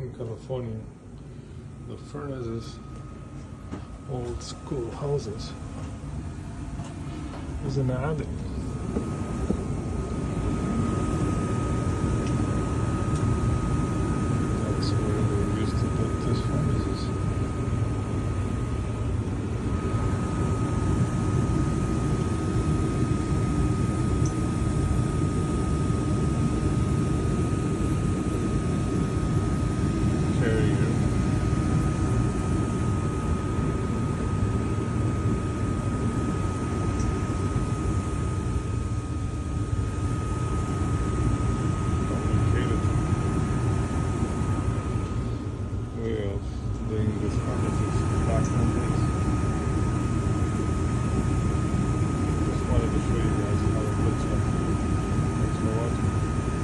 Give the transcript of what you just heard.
in California, the furnaces, old school houses, is an alley.